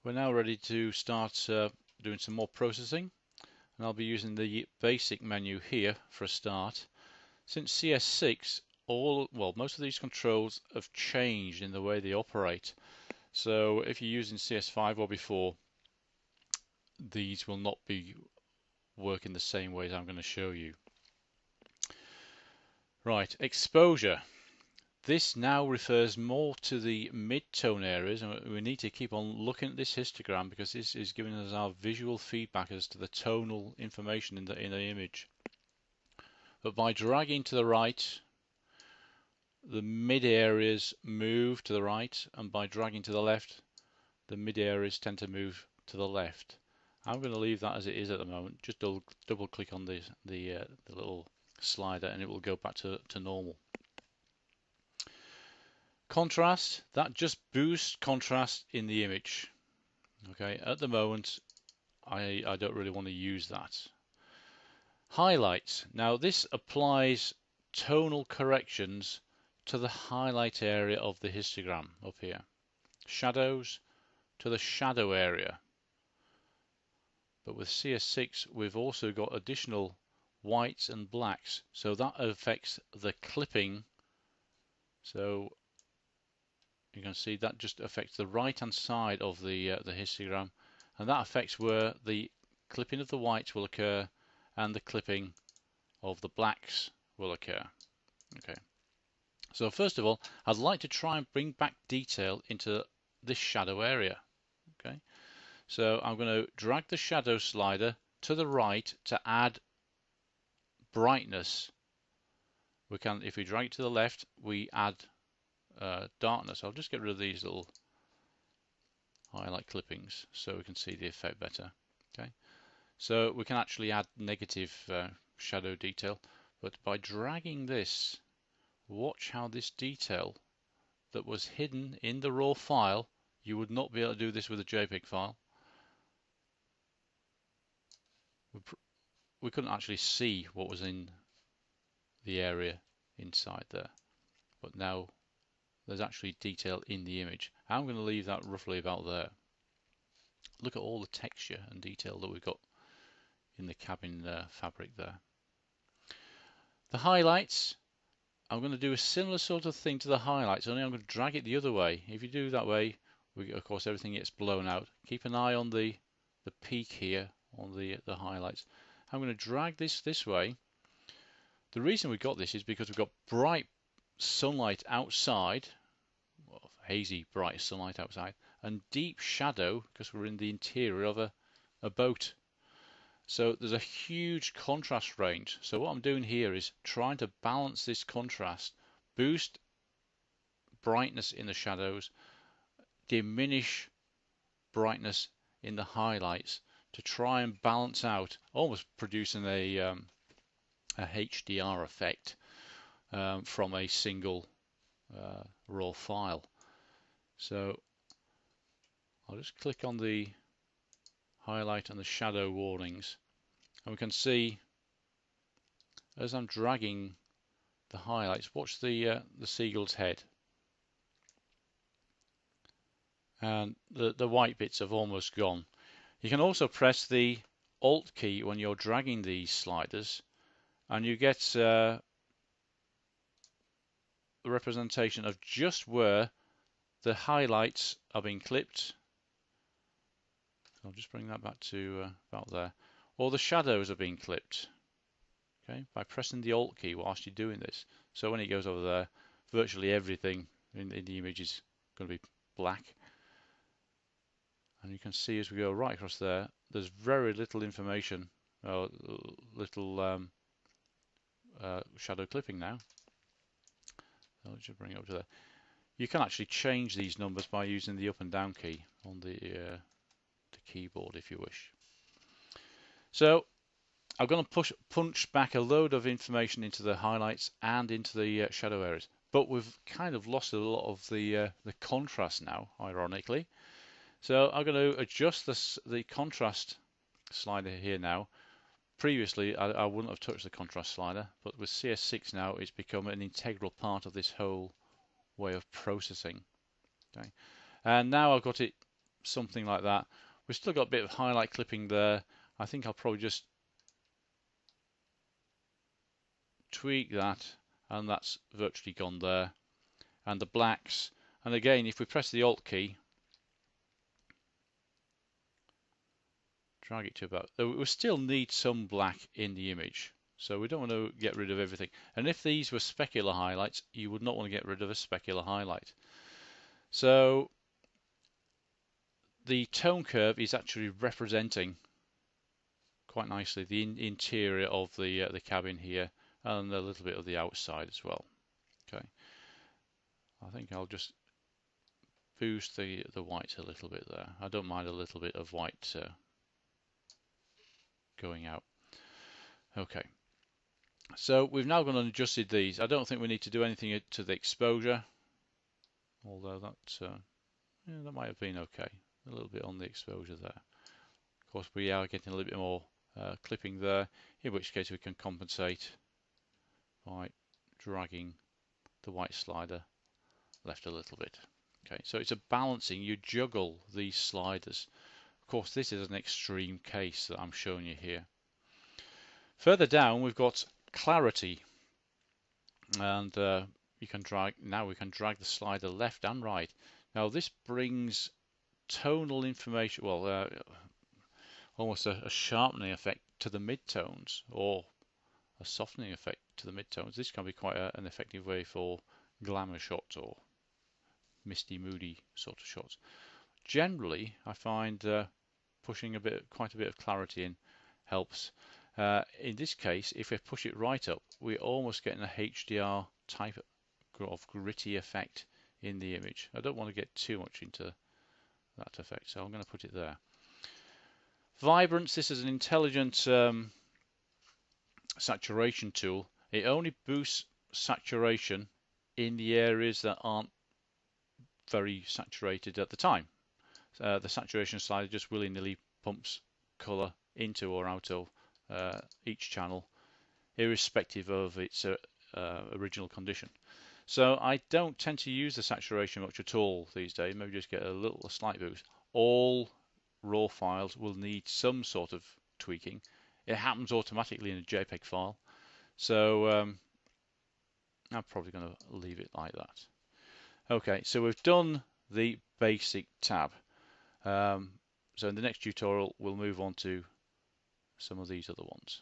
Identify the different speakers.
Speaker 1: We're now ready to start doing some more processing, and I'll be using the basic menu here for a start. Since CS6, most of these controls have changed in the way they operate. So if you're using CS5 or before, these will not be working the same way as I'm going to show you. Right, exposure. This now refers more to the mid-tone areas, and we need to keep on looking at this histogram because this is giving us our visual feedback as to the tonal information in the image. But by dragging to the right, the mid areas move to the right, and by dragging to the left, the mid areas tend to move to the left. I'm going to leave that as it is at the moment. Just double click on the little slider and it will go back to normal. Contrast, that just boosts contrast in the image. Okay, at the moment I don't really want to use that. Highlights, now this applies tonal corrections to the highlight area of the histogram up here. Shadows to the shadow area. But with CS6 we've also got additional whites and blacks, so that affects the clipping. So you can see that just affects the right hand side of the histogram, and that affects where the clipping of the whites will occur and the clipping of the blacks will occur. Okay, so first of all I'd like to try and bring back detail into this shadow area. Okay, so I'm going to drag the shadow slider to the right to add brightness. We can, if we drag it to the left, we add darkness. I'll just get rid of these little highlight clippings so we can see the effect better. Okay, so we can actually add negative shadow detail, but by dragging this, watch how this detail that was hidden in the raw file, you would not be able to do this with a JPEG file. We couldn't actually see what was in the area inside there, but now there's actually detail in the image. I'm going to leave that roughly about there. Look at all the texture and detail that we've got in the cabin fabric there. The highlights, I'm going to do a similar sort of thing to the highlights, only I'm going to drag it the other way. If you do that way, of course everything gets blown out. Keep an eye on the peak here on the highlights. I'm going to drag this way. The reason we got this is because we've got bright sunlight outside, well, hazy bright sunlight outside, and deep shadow because we're in the interior of a boat. So there's a huge contrast range. So what I'm doing here is trying to balance this contrast, boost brightness in the shadows, diminish brightness in the highlights to try and balance out, almost producing a HDR effect from a single raw file. So I'll just click on the highlight and the shadow warnings, and we can see as I'm dragging the highlights, watch the seagull's head, and the white bits have almost gone. You can also press the Alt key when you're dragging these sliders, and you get a representation of just where the highlights are being clipped. I'll just bring that back to about there. Or the shadows are being clipped. Okay, by pressing the Alt key whilst you're doing this. So when it goes over there, virtually everything in the image is going to be black. And you can see as we go right across there, there's very little information, or little shadow clipping now. So I'll just bring it up to there. You can actually change these numbers by using the up and down key on the keyboard if you wish. So I'm going to punch back a load of information into the highlights and into the shadow areas, but we've kind of lost a lot of the contrast now, ironically. So I'm going to adjust the contrast slider here now. Previously I wouldn't have touched the contrast slider, but with CS6 now it's become an integral part of this whole way of processing. Okay, and now I've got it something like that. We've still got a bit of highlight clipping there. I think I'll probably just tweak that, and that's virtually gone there. And the blacks, and again, if we press the Alt key, drag it to about, we still need some black in the image, so we don't want to get rid of everything. And if these were specular highlights, you would not want to get rid of a specular highlight. So the tone curve is actually representing quite nicely the interior of the cabin here, and a little bit of the outside as well. Okay, I think I'll just boost the white a little bit there. I don't mind a little bit of white going out. Okay, so we've now gone and adjusted these. I don't think we need to do anything to the exposure, although that might have been okay. A little bit on the exposure there. Of course, we are getting a little bit more clipping there, in which case we can compensate by dragging the white slider left a little bit. Okay, so it's a balancing. You juggle these sliders. Of course, this is an extreme case that I'm showing you here. Further down, we've got clarity, and we can drag the slider left and right. Now this brings tonal information, well, almost a sharpening effect to the midtones, or a softening effect to the midtones. This can be quite an effective way for glamour shots or misty, moody sort of shots. Generally, I find pushing quite a bit of clarity in helps. In this case, if we push it right up, we're almost getting a HDR type of gritty effect in the image. I don't want to get too much into that effect, so I'm going to put it there. Vibrance, this is an intelligent saturation tool. It only boosts saturation in the areas that aren't very saturated at the time. The saturation slider just willy-nilly pumps color into or out of each channel, irrespective of its original condition. So I don't tend to use the saturation much at all these days. Maybe just get a slight boost. All raw files will need some sort of tweaking. It happens automatically in a JPEG file, so I'm probably going to leave it like that. Okay, so we've done the basic tab. So in the next tutorial, we'll move on to some of these other ones.